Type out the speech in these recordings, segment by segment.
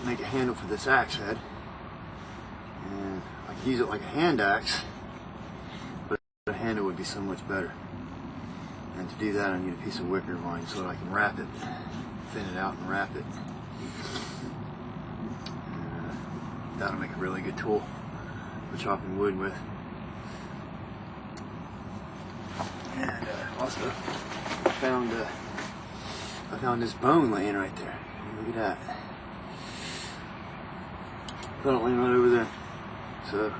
make a handle for this axe head, and I could use it like a hand axe, but a handle would be so much better. And to do that, I need a piece of wicker vine so that I can wrap it, thin it out and wrap it. That'll make a really good tool for chopping wood with. And also, I found this bone laying right there. Look at that. Found it laying right over there. So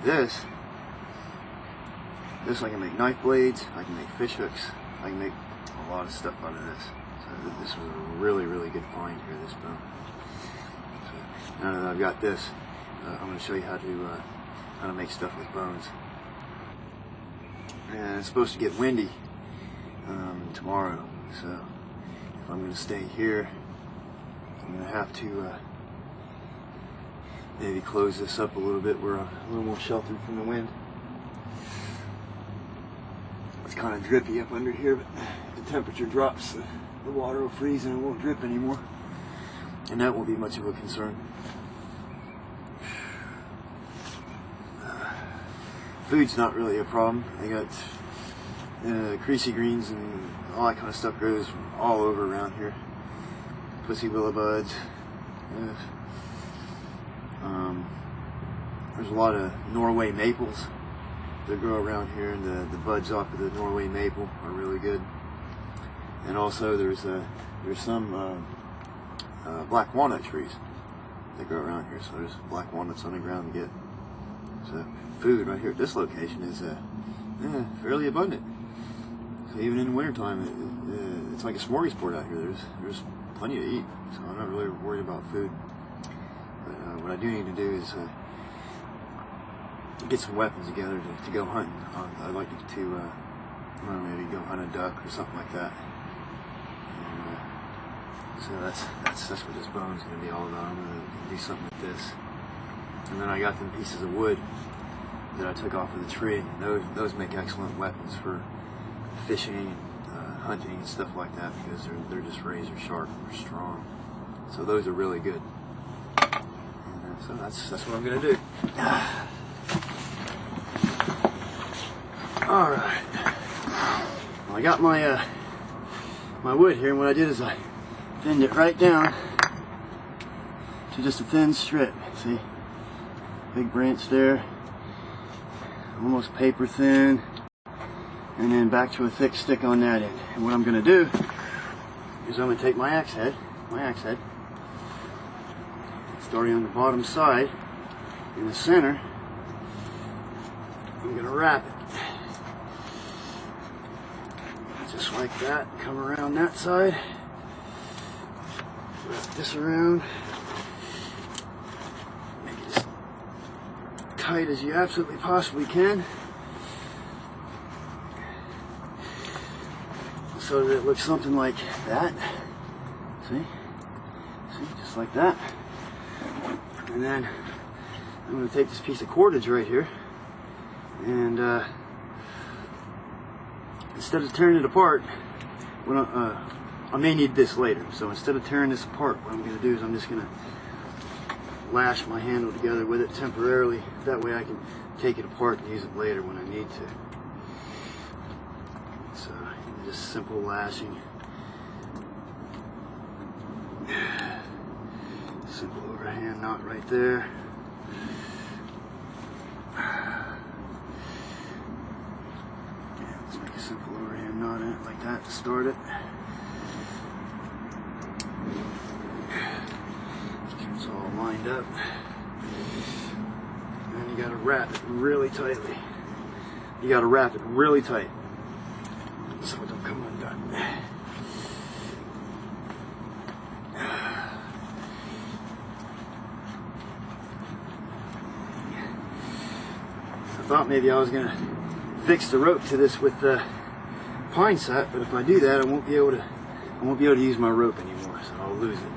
this I can make knife blades, I can make fish hooks, I can make a lot of stuff out of this. So this was a really, really good find here, this bone. So now that I've got this, I'm going to show you how to make stuff with bones. And it's supposed to get windy tomorrow, so if I'm going to stay here, I'm going to have to maybe close this up a little bit. We're a little more sheltered from the wind. It's kind of drippy up under here, but the temperature drops, the water will freeze and it won't drip anymore, and that won't be much of a concern. Food's not really a problem. I got creasy greens and all that kind of stuff grows all over around here. Pussy willow buds. There's a lot of Norway maples that grow around here, and the buds off of the Norway maple are really good. And also there's some black walnut trees that grow around here, so there's black walnuts on the ground to get. So food right here at this location is fairly abundant. So even in the wintertime, it's like a smorgasbord out here. There's plenty to eat, so I'm not really worried about food. But what I do need to do is get some weapons together to go hunting. I'd like to maybe go hunt a duck or something like that. And, so that's what this bone's going to be all about. I'm going to do something with this. And then I got them pieces of wood that I took off of the tree. Those make excellent weapons for fishing, hunting, and stuff like that, because they're just razor sharp, they're strong. So those are really good. And so that's what I'm gonna do. All right. Well, I got my my wood here, and what I did is I thinned it right down to just a thin strip. See? Big branch there, almost paper thin, and then back to a thick stick on that end. And what I'm going to do is I'm going to take my axe head, starting on the bottom side in the center. I'm going to wrap it just like that. Come around that side, wrap this around. Tight as you absolutely possibly can, so that it looks something like that. See, just like that. And then I'm going to take this piece of cordage right here, and instead of tearing it apart, I may need this later. So instead of tearing this apart, what I'm going to do is I'm just going to lash my handle together with it temporarily. That way I can take it apart and use it later when I need to. So just simple lashing. Simple overhand knot right there. Let's make a simple overhand knot in it like that to start it. It's all lined up. And you gotta wrap it really tightly. You gotta wrap it really tight so it don't come undone. I thought maybe I was gonna fix the rope to this with the pine sap, but if I do that, I won't be able to use my rope anymore, so I'll lose it.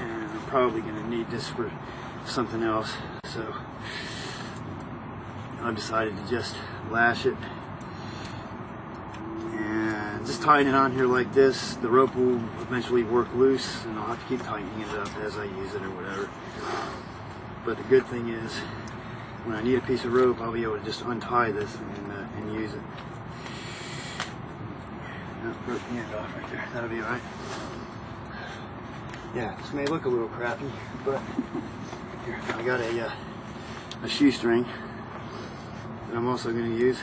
And I'm probably gonna need this for something else, so I've decided to just lash it and just tying it on here like this, the rope will eventually work loose, and I'll have to keep tightening it up as I use it or whatever. But the good thing is, when I need a piece of rope, I'll be able to just untie this and use it. Broke the end off right there. That'll be alright. Yeah, this may look a little crappy, but here, I got a shoestring that I'm also going to use.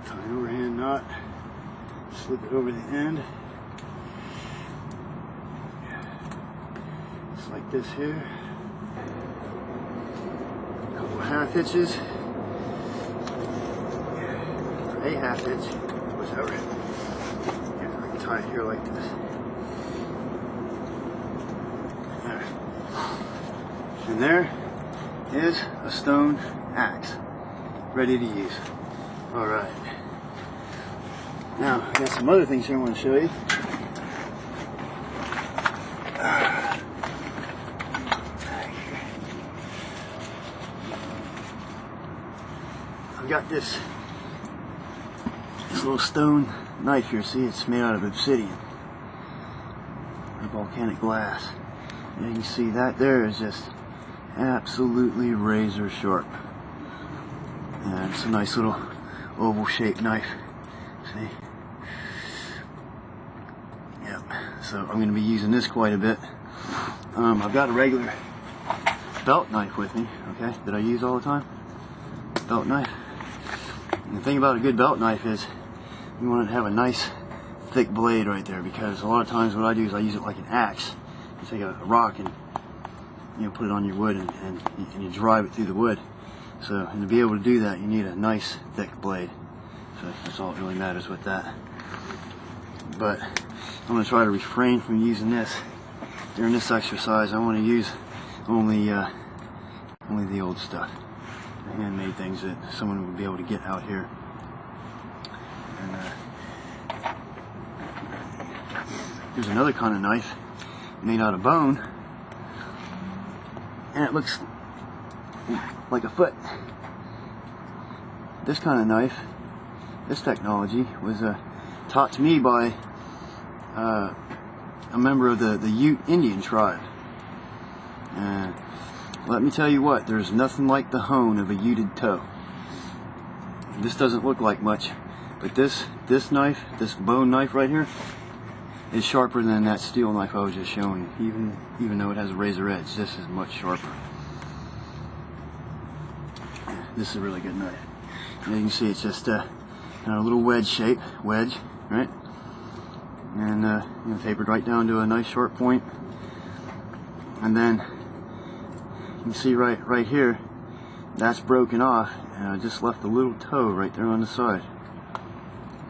Tie an overhand knot, slip it over the end, just like this here. A couple of half hitches, or a half hitch, whichever. Yeah, I can tie it here like this. And there is a stone axe ready to use. Alright. Now, I got some other things here I want to show you. I've got this little stone knife here. See, it's made out of obsidian, volcanic glass. And you can see that there is just absolutely razor sharp. And it's a nice little oval shaped knife. See? Yep. So I'm going to be using this quite a bit. I've got a regular belt knife with me, okay, that I use all the time. Belt knife. And the thing about a good belt knife is you want it to have a nice thick blade right there, because a lot of times what I do is I use it like an axe. You take a rock and put it on your wood and you drive it through the wood. So, and to be able to do that, you need a nice thick blade. So that's all that really matters with that. But I'm going to try to refrain from using this during this exercise. I want to use only the old stuff, the handmade things that someone would be able to get out here. And here's another kind of knife made out of bone, and it looks like a foot. This kind of knife, this technology, was taught to me by a member of the Ute Indian tribe. Let me tell you what, there's nothing like the hone of a Uted toe. This doesn't look like much, but this knife, this bone knife right here, is sharper than that steel knife I was just showing you. Even though it has a razor edge, this is much sharper. This is a really good knife. And you can see it's just a little wedge, right? And tapered right down to a nice short point. And then you can see right here, that's broken off, and I just left a little toe right there on the side.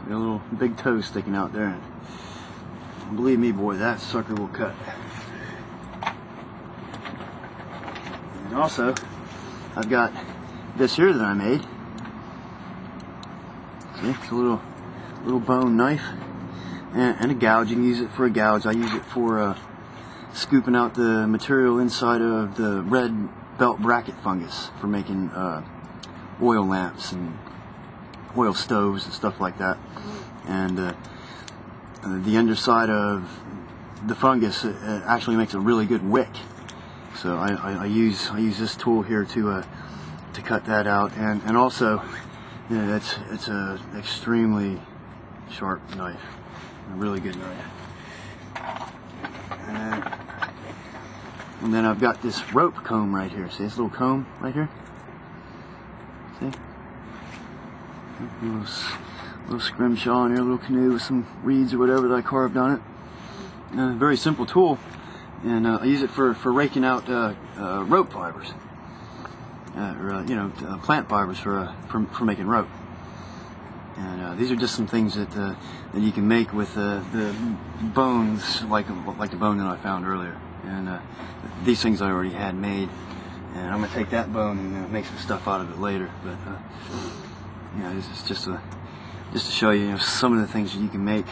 A little big toe sticking out there. And believe me, boy, that sucker will cut. And also, I've got this here that I made. See, it's a little bone knife and a gouge. You can use it for a gouge. I use it for scooping out the material inside of the red belt bracket fungus for making oil lamps and oil stoves and stuff like that. And the underside of the fungus actually makes a really good wick. So I use this tool here to cut that out, and also it's a extremely sharp knife, a really good knife. And then I've got this rope comb right here. See this little comb right here? See? Little scrimshaw in here, a little canoe with some reeds or whatever that I carved on it. Very simple tool, and I use it for raking out rope fibers, or plant fibers for making rope. And these are just some things that you can make with the bones, like the bone that I found earlier. And these things I already had made, and I'm gonna take that bone and make some stuff out of it later. But this is just to show you, some of the things that you can make